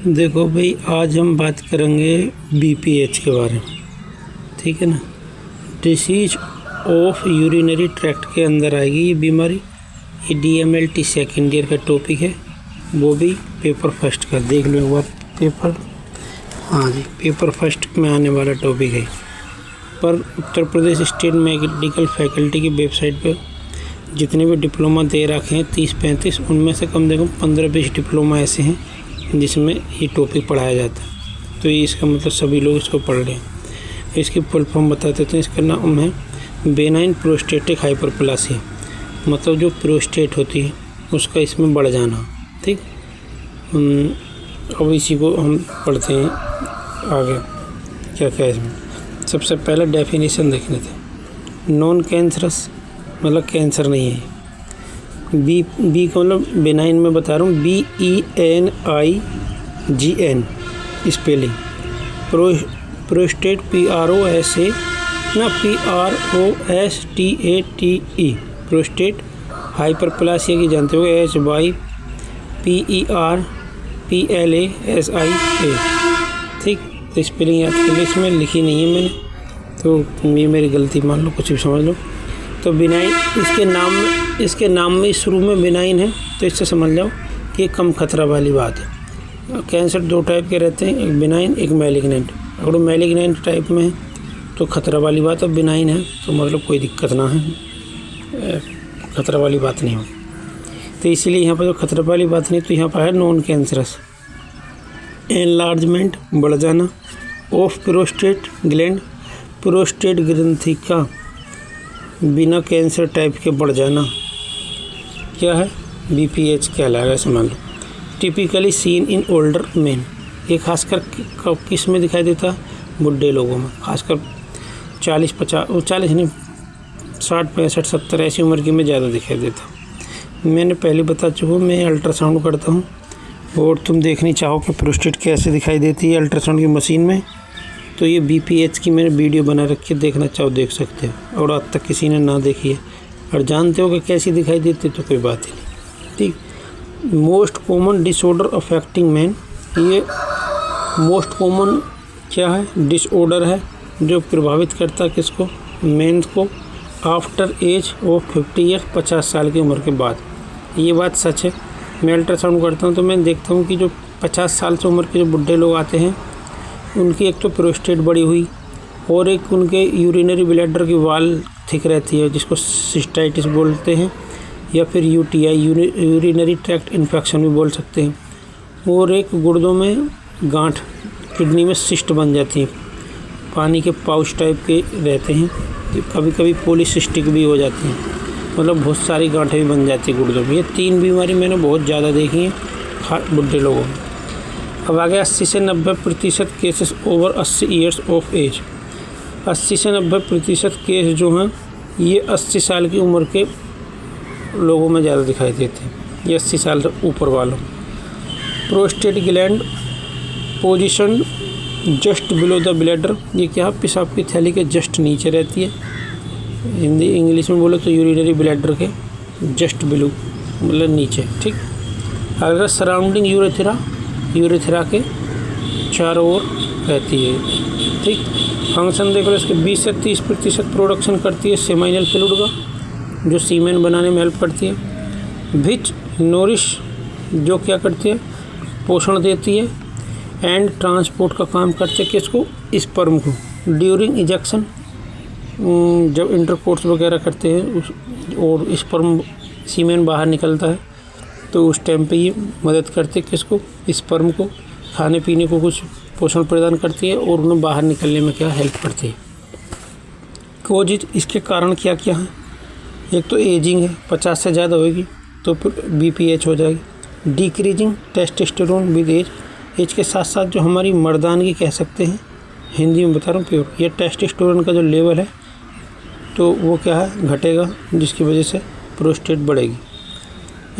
देखो भाई, आज हम बात करेंगे BPH के बारे में, ठीक है ना। डिसीज ऑफ यूरिनरी ट्रैक्ट के अंदर आएगी ये बीमारी। ये DMLT सेकेंड ईयर का टॉपिक है, वो भी पेपर फर्स्ट का। देख लो एक बार पेपर, हाँ जी, पेपर फर्स्ट में आने वाला टॉपिक है। पर Uttar Pradesh state medical faculty की वेबसाइट पर जितने भी डिप्लोमा दे रखे हैं 30-35, उनमें से कम से कम 15-20 डिप्लोमा ऐसे हैं जिसमें ये टॉपिक पढ़ाया जाता है। तो ये इसका मतलब सभी लोग इसको पढ़ रहे हैं। इसकी फुल फॉर्म बताते हैं। इसका नाम है बेनाइन प्रोस्टेटिक हाइपरप्लासिया, मतलब जो प्रोस्टेट होती है उसका इसमें बढ़ जाना, ठीक। अब इसी को हम पढ़ते हैं आगे क्या क्या है इसमें। सबसे पहले डेफिनेशन देखने थे। नॉन कैंसरस मतलब कैंसर नहीं है। बी को मतलब बेनाइन में बता रहा हूँ, BENIGN spelling. Prostate PROSTATE prostate hyperplasia की जानते हो, HYPERPLASIA, ठीक। तो स्पेलिंग याद कर लो, इसमें लिखी नहीं है मैंने, तो ये मेरी गलती मान लो, कुछ भी समझ लो। तो बिनाइन इसके नाम में शुरू में बिनाइन है, तो इससे समझ जाओ कि कम खतरा वाली बात है। कैंसर दो टाइप के रहते हैं, एक बिनाइन एक मैलिग्नेंट। अगर मैलिग्नेंट टाइप में है तो खतरा वाली बात है, बिनाइन है तो मतलब कोई दिक्कत ना है, खतरा वाली बात नहीं होगी। तो इसीलिए यहाँ पर जो खतरा वाली बात नहीं, तो यहाँ पर है नॉन कैंसरस। एनलार्जमेंट बढ़ जाना ऑफ प्रोस्टेट ग्लैंड, प्रोस्टेट ग्रंथि का बिना कैंसर टाइप के बढ़ जाना क्या है, BPH कहलाएगा, समझ लो। Typically seen in older men, ये खासकर किस में दिखाई देता है, बुढ़े लोगों में, खासकर 40 नहीं 60 65 70 ऐसी उम्र की में ज़्यादा दिखाई देता। मैंने पहले बता चुका हूँ, मैं अल्ट्रासाउंड करता हूँ, और तुम देखनी चाहो कि प्रोस्टेट कैसे दिखाई देती है अल्ट्रासाउंड की मशीन में, तो ये BPH की मैंने वीडियो बना रखी है, देखना चाहो देख सकते हो। और आज तक किसी ने ना देखी है और जानते हो कि कैसी दिखाई देती है तो कोई बात ही नहीं, ठीक। Most common disorder affecting man, ये मोस्ट कॉमन क्या है, डिसऑर्डर है जो प्रभावित करता है किसको, मैन को, आफ्टर एज ऑफ 50 ईयर, 50 साल की उम्र के बाद। ये बात सच है। मैं अल्ट्रासाउंड करता हूँ तो मैं देखता हूँ कि जो 50 साल से उम्र के जो बुढ़े लोग आते हैं उनकी एक तो प्रोस्टेट बड़ी हुई, और एक उनके यूरिनरी ब्लैडर की वाल थिक रहती है, जिसको सिस्टाइटिस बोलते हैं, या फिर UTI यूरिनरी ट्रैक्ट इन्फेक्शन भी बोल सकते हैं। और एक गुर्दों में गांठ, किडनी में सिस्ट बन जाती है, पानी के पाउच टाइप के रहते हैं, कभी कभी पॉलीसिस्टिक भी हो जाती हैं, मतलब बहुत सारी गांठें भी बन जाती है गुर्दों में। ये 3 बीमारी मैंने बहुत ज़्यादा देखी हैं बुढ़े लोगों में। अब आगे 80 से 90% cases over 80 years of age. 80 से 90% केस जो हैं ये 80 साल की उम्र के लोगों में ज़्यादा दिखाई देते हैं, ये 80 साल से ऊपर वालों। Prostate gland position just below the bladder, ये क्या है, पेशाब की थैली के जस्ट नीचे रहती है। हिंदी इंग्लिश में बोले तो यूरिनरी ब्लैडर के जस्ट बिलो मतलब नीचे, ठीक। अगर सराउंडिंग यूरेथ्रा के चारों ओर रहती है, ठीक। फंक्शन देख लो इसके 20 से 30% प्रोडक्शन करती है सेमाइनल फ्लूइड का, जो सीमेन बनाने में हेल्प करती है। विच नोरिश, जो क्या करती है, पोषण देती है। एंड ट्रांसपोर्ट का काम करते हैं किसको, स्पर्म को। ड्यूरिंग इजेक्शन, जब इंटरकोर्स वगैरह करते हैं और स्पर्म सीमेन बाहर निकलता है तो उस टाइम पे ये मदद करते हैं किसको, स्पर्म को, खाने पीने को कुछ पोषण प्रदान करती है और उन्हें बाहर निकलने में क्या हेल्प करती है। कोजिज, इसके कारण क्या क्या है, एक तो एजिंग है, 50 से ज़्यादा होगी तो फिर BPH हो जाएगी। डिक्रीजिंग टेस्टोस्टेरोन विद एज के साथ साथ जो हमारी मर्दानगी कह सकते हैं, हिंदी में बता रहा हूँ प्योर, ये टेस्टोस्टेरोन का जो लेवल है तो वो क्या है, घटेगा, जिसकी वजह से प्रोस्टेट बढ़ेगी।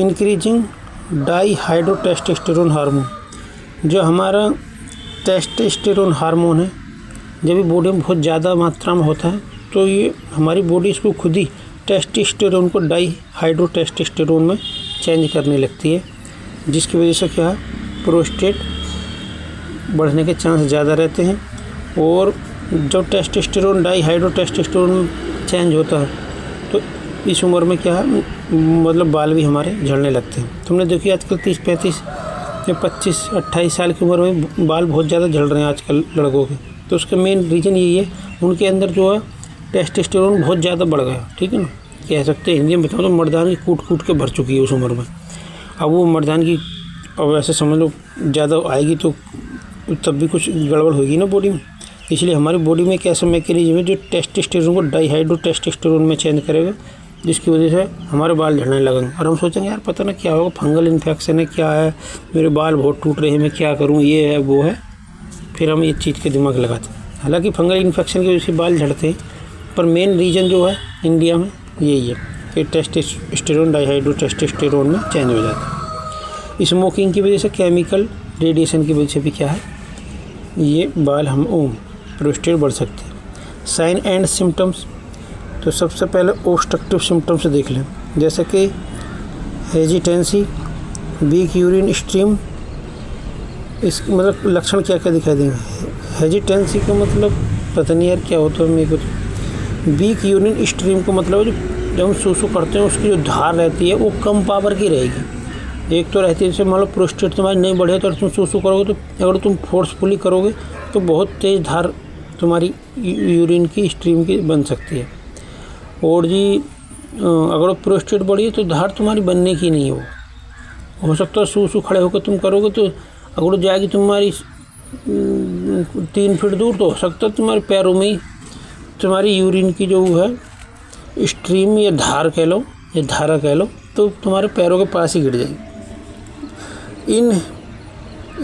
इंक्रीजिंग डाईहाइड्रोटेस्टोस्टेरोन हार्मोन, जो हमारा टेस्टोस्टेरोन हार्मोन है, जब भी बॉडी में बहुत ज़्यादा मात्रा में होता है तो ये हमारी बॉडी इसको खुद ही टेस्टोस्टेरोन को डाईहाइड्रोटेस्टोस्टेरोन में चेंज करने लगती है, जिसकी वजह से क्या है, प्रोस्टेट बढ़ने के चांस ज़्यादा रहते हैं। और जब टेस्टोस्टेरोन डाईहाइड्रोटेस्टोस्टेरोन चेंज होता है तो इस उम्र में क्या है, मतलब बाल भी हमारे झड़ने लगते हैं। तुमने देखी आजकल 30-35 या 25-28 साल की उम्र में बाल बहुत ज़्यादा झड़ रहे हैं आजकल लड़कों के। तो उसका मेन रीज़न यही है, उनके अंदर जो है टेस्टोस्टेरोन बहुत ज़्यादा बढ़ गया, ठीक है ना। कह सकते हैं हिंदी में बताऊँ तो मर्दानगी कूट के भर चुकी है उस उम्र में। अब वो मर्दानगी अब ऐसे समझ लो ज़्यादा आएगी तो तब भी कुछ गड़बड़ होगी ना बॉडी में। इसलिए हमारी बॉडी में एक ऐसा मैकेनिज्म है जो टेस्टोस्टेरोन को डाईहाइड्रोटेस्टोस्टेरोन में चेंज करेगा, जिसकी वजह से हमारे बाल झड़ने लगेंगे। और हम सोचेंगे यार पता ना क्या होगा, फंगल इन्फेक्शन है, क्या है, मेरे बाल बहुत टूट रहे हैं, मैं क्या करूँ, ये है वो है। फिर हम ये चीज़ के दिमाग लगाते हैं। हालांकि फंगल इन्फेक्शन की वजह से बाल झड़ते हैं, पर मेन रीज़न जो है इंडिया में यही है कि टेस्टोस्टेरोन डाईहाइड्रोटेस्टोस्टेरोन में चेंज हो जाता है। स्मोकिंग की वजह से, केमिकल रेडिएशन की वजह से भी क्या है, ये बाल हम प्रोस्टेट बढ़ सकते हैं। साइन एंड सिम्टम्स, तो सबसे पहले ऑब्स्ट्रक्टिव सिम्टम्स देख लें, जैसे कि हेजिटेंसी, वीक यूरिन स्ट्रीम। इसका मतलब लक्षण क्या क्या दिखाई देंगे। हेजिटेंसी का मतलब पता नहीं यार क्या होता है मेरे को। वीक यूरिन स्ट्रीम का मतलब जब हम सूसू करते हैं उसकी जो धार रहती है वो कम पावर की रहेगी। एक तो रहती है जैसे मान लो प्रोस्टेट तुम्हारी नहीं बढ़े तो तुम सूसू करोगे तो अगर तुम फोर्सफुली करोगे तो बहुत तेज़ धार तुम्हारी यूरिन की स्ट्रीम की बन सकती है। और जी अगर प्रोस्टेट बढ़ी है तो धार तुम्हारी बनने की नहीं हो सकता है सूसू खड़े होकर तुम करोगे तो अगर जाएगी तुम्हारी 3 फीट दूर, तो हो सकता है तुम्हारे पैरों में तुम्हारी यूरिन की जो है स्ट्रीम या धार कह लो या धारा कह लो, तो तुम्हारे पैरों के पास ही गिर जाएगी।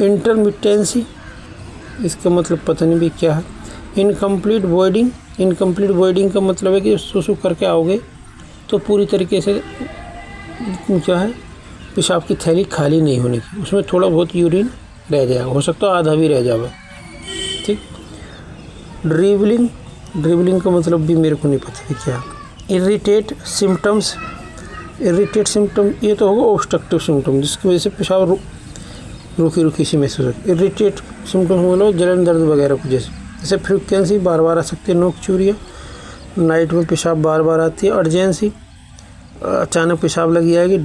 इंटरमिटेंसी, इसका मतलब पता नहीं भी क्या है। इनकम्प्लीट वॉइडिंग का मतलब है कि सूसू करके आओगे तो पूरी तरीके से क्या है, पेशाब की थैली खाली नहीं होने की, उसमें थोड़ा बहुत यूरिन रह जाएगा, हो सकता है आधा भी रह जाएगा, ठीक। ड्रिबलिंग का मतलब भी मेरे को नहीं पता कि क्या। इरिटेट सिम्टम, ये तो होगा ऑब्स्ट्रक्टिव सिम्टम, जिसकी वजह से पेशाब रुकी सी महसूस होती है। इरिटेट सिम्टम मतलब जलन दर्द वगैरह को जैसे फ्रीक्वेंसी बार बार आ सकती है, नोकचूरिया, नाइट में पेशाब बार बार आती है। अर्जेंसी, अचानक पेशाब लगी आएगी।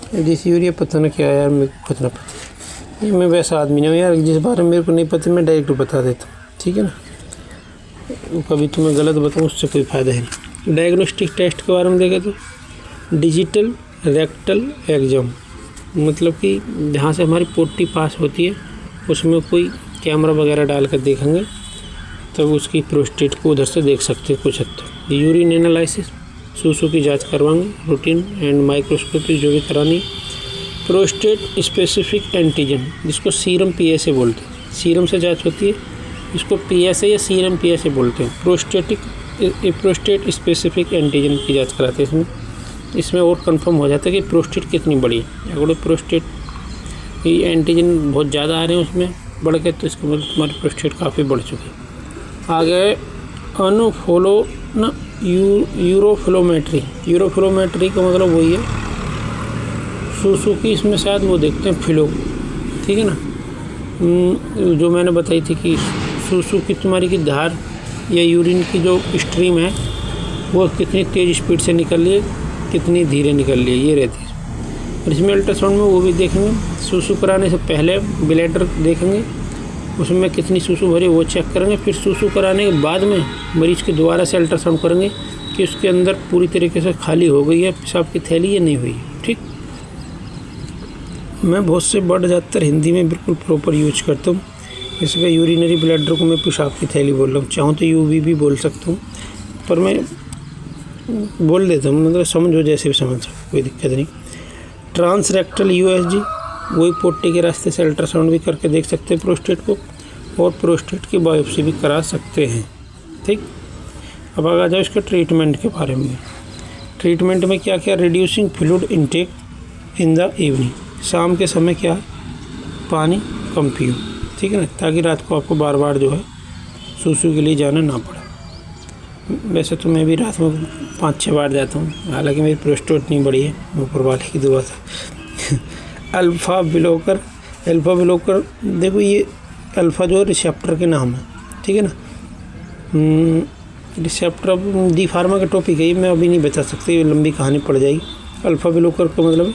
डिसयूरिया पता ना क्या है यार, मेरे को खुद ना पता, मैं वैसा आदमी नहीं हूँ यार, जिस बारे में मेरे को नहीं पता मैं डायरेक्ट बता देता हूँ, ठीक है ना। कभी तुम्हें गलत बताऊँ उससे कोई फ़ायदा है नहीं। डायग्नोस्टिक टेस्ट के बारे में देखें तो डिजिटल रेक्टल एग्जाम, मतलब कि जहाँ से हमारी पोटी पास होती है उसमें कोई कैमरा वगैरह डाल कर देखेंगे तब उसकी प्रोस्टेट को उधर से देख सकते हैं कुछ हद तक। यूरिन एनालिसिस, सूसू की जांच करवाएंगे, रूटीन एंड माइक्रोस्कोपी जो भी करानी। प्रोस्टेट स्पेसिफिक एंटीजन, जिसको सीरम पीएसए बोलते हैं, सीरम से जांच होती है, इसको पीएसए या सीरम पीएसए बोलते हैं। प्रोस्टेट स्पेसिफिक एंटीजन की जांच कराते हैं इसमें और कंफर्म हो जाता है कि प्रोस्टेट कितनी बड़ी है। अगर प्रोस्टेट की एंटीजन बहुत ज़्यादा आ रहे हैं उसमें बढ़ के, तो इसका मतलब तुम्हारी प्रोस्टेट काफ़ी बढ़ चुकी है। आगे यूरोफ्लोमेट्री का मतलब वही है सूसू की, इसमें शायद वो देखते हैं फ्लो, ठीक है ना, जो मैंने बताई थी कि सूसू की तुम्हारी की धार या यूरिन की जो स्ट्रीम है वो कितनी तेज़ स्पीड से निकल रही है, कितनी धीरे निकल रही है, ये रहती है। और इसमें अल्ट्रासाउंड में वो भी देखेंगे, सूसू कराने से पहले ब्लैडर देखेंगे उसमें कितनी सूसू भरी वो चेक करेंगे, फिर सूसू कराने के बाद में मरीज़ के दोबारा से अल्ट्रासाउंड करेंगे कि उसके अंदर पूरी तरीके से खाली हो गई है पेशाब की थैली या नहीं हुई है, ठीक। मैं बहुत से वर्ड ज़्यादातर हिंदी में बिल्कुल प्रॉपर यूज करता हूँ। इसका यूरिनरी ब्लैडर को मैं पेशाब की थैली बोल रहा हूँ, चाहूँ तो यूवी भी बोल सकता हूँ, पर मैं बोल देता हूँ, मतलब समझो जैसे भी समझ सकते, कोई दिक्कत नहीं। ट्रांसरेक्टल यूएसजी, वही पोटी के रास्ते से अल्ट्रासाउंड भी करके देख सकते हैं प्रोस्टेट को, और प्रोस्टेट की बायोप्सी भी करा सकते हैं, ठीक। अब आ जाओ इसके ट्रीटमेंट के बारे में। ट्रीटमेंट में क्या क्या, reducing fluid intake in the evening, शाम के समय क्या पानी कम पियो, ठीक है ना, ताकि रात को आपको बार बार जो है सूसू के लिए जाना ना पड़े। वैसे तो मैं भी रात में 5-6 बार जाता हूँ, हालांकि मेरी प्रोस्टेट नहीं बढ़ी है, ऊपर वाले की दुआ से। अल्फ़ा ब्लॉकर अल्फ़ा ब्लॉकर, देखो ये अल्फ़ा जो है रिसेप्टर के नाम है, ठीक है ना। रिसेप्टर अब डी फार्मा का टॉपिक है, ये मैं अभी नहीं बता सकती, लंबी कहानी पड़ जाएगी। अल्फ़ा ब्लॉकर का मतलब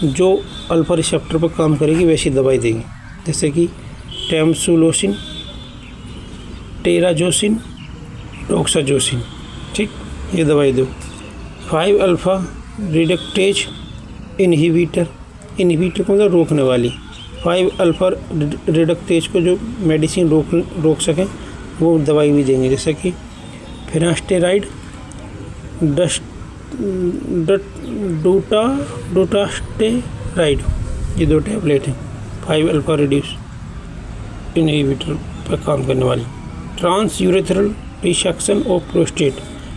जो अल्फ़ा रिसेप्टर पर काम करेगी वैसी दवाई देंगे, जैसे कि टैमसुलोसिन, टेराजोसिन, डॉक्साजोसिन, ठीक, ये दवाई दो। 5 अल्फ़ा रिडक्टेज इनहिबिटर, इनहिबिटर को मतलब रोकने वाली, 5 अल्फ़ा रिडक्टेज को जो मेडिसिन रोक सकें वो दवाई भी देंगे, जैसे कि फिनास्टेराइड, डोटास्टेराइड, ये 2 टैबलेट हैं 5 अल्फ़ा रिड्यूस इनहिबिटर पर काम करने वाली। Transurethral resection of prostate,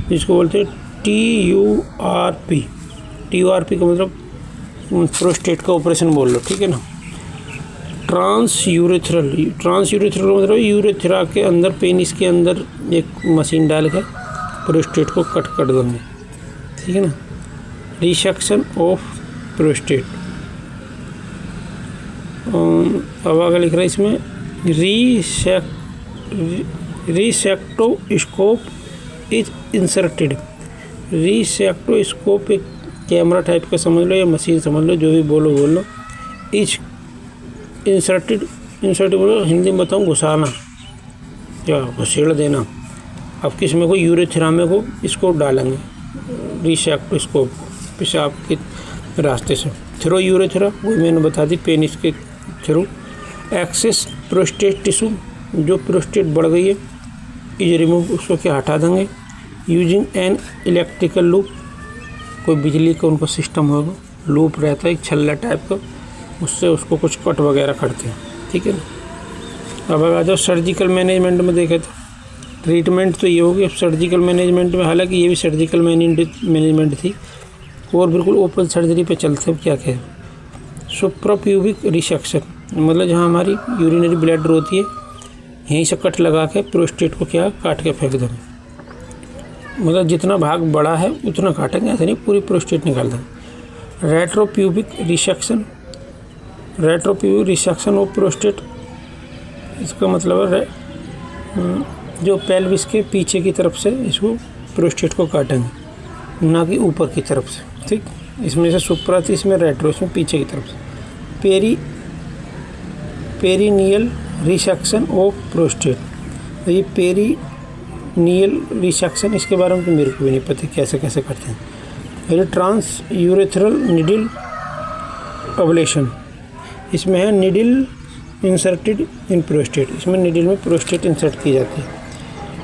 जिसको बोलते हैं TURP, TURP का मतलब प्रोस्टेट का ऑपरेशन बोल लो, ठीक है ना। ट्रांस यूरेथ्रल का मतलब यूरेथ्रा के अंदर, पेनिस के अंदर एक मशीन डाल कर प्रोस्टेट को कट कर देंगे, ठीक है ना। रिसेक्शन ऑफ प्रोस्टेट, अब आगे लिख रहा है इसमें रिसेक्टोस्कोप इज इंसर्टेड। रिसेक्टोस्कोप एक कैमरा टाइप का समझ लो या मशीन समझ लो, जो भी बोलो। इज इंसर्टेड बोलो, हिंदी में बताऊँ घुसाना या घुसेड़ देना। अब किस में को यूरेथ्रा में को इसको डालेंगे, रिसेक्टोस्कोप पेशाब के रास्ते से, थ्रू यूरेथ्रा, वो मैंने बता दी, पेनिस के थ्रू। एक्सेस प्रोस्टेट टिश्यू, जो प्रोस्टेट बढ़ गई है इज रिमूव, उसको क्या हटा देंगे। यूजिंग एन इलेक्ट्रिकल लूप, कोई बिजली का उनको सिस्टम होगा, लूप रहता है एक छल्ला टाइप का, उससे उसको कुछ कट वगैरह करते हैं, ठीक है ना। अब आ जाओ सर्जिकल मैनेजमेंट में, देखे तो ट्रीटमेंट तो ये होगी। अब सर्जिकल मैनेजमेंट में, हालांकि ये भी सर्जिकल मैनेजमेंट थी और बिल्कुल ओपन सर्जरी पे चलते हैं, क्या कहें। सुप्राप्यूबिक रिसेक्शन, मतलब जहाँ हमारी यूरिनरी ब्लैडर होती है यहीं से कट लगा के प्रोस्टेट को क्या काट के फेंक देंगे, मतलब जितना भाग बड़ा है उतना काटेंगे, ऐसे नहीं पूरी प्रोस्टेट निकाल देंगे। रेट्रोप्यूबिक रिसेक्शन ऑफ प्रोस्टेट, इसका मतलब है जो पेल्विस के पीछे की तरफ से इसको प्रोस्टेट को काटेंगे, ना कि ऊपर की तरफ से, ठीक। इसमें से सुप्रा थी, इसमें रेट्रो, इसमें पीछे की तरफ से। पेरिनियल रिसेक्शन ऑफ प्रोस्टेट, तो ये पेरिनियल रिसेक्शन, इसके बारे में तो मेरे को भी नहीं पता कैसे करते हैं। ये ट्रांस यूरेथ्रल निडिल अब्लेशन, इसमें है निडिल इंसर्टेड इन प्रोस्टेट, इसमें निडिल में प्रोस्टेट इंसर्ट की जाती है।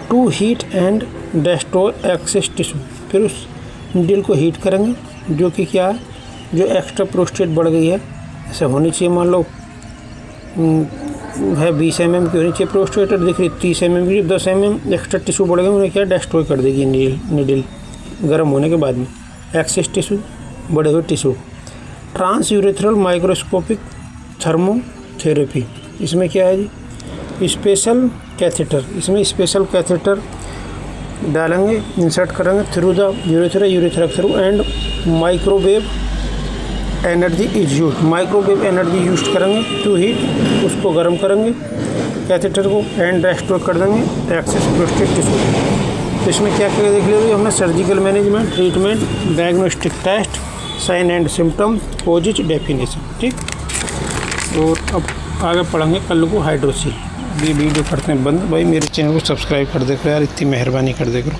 To heat and destroy excess tissue, फिर उस निडिल को हीट करेंगे, जो कि क्या है, जो एक्स्ट्रा प्रोस्टेट बढ़ गई है, ऐसा होनी चाहिए, मान लो है 20 mm की होनी चाहिए प्रोस्टेट, दिख रही 30 mm की, 10 mm एक्स्ट्रा टिश्यू बढ़ गए, उन्हें क्या डिस्ट्रॉय कर देगी निडिल गर्म होने के बाद में, एक्सेस टिश्यू, बड़े हुए tissue. Transurethral microscopic thermotherapy, इसमें क्या है जी, स्पेशल कैथेटर, इसमें स्पेशल कैथेटर डालेंगे, इंसर्ट करेंगे through the urethra through, and microwave energy is use, microwave energy use करेंगे टू हीट, उसको गर्म करेंगे कैथेटर को, एंड रेस्टोर कर देंगे एक्सेस प्रोस्टेट टिश्यू। तो इसमें क्या क्या देख लिया हमने, surgical management, treatment, diagnostic test, sign and symptom, causes, definition, ठीक। और अब आगे पढ़ेंगे कल को हाइड्रोसील। ये वीडियो करते हैं बंद, भाई मेरे चैनल को सब्सक्राइब कर दे करो यार, इतनी मेहरबानी कर दे करो।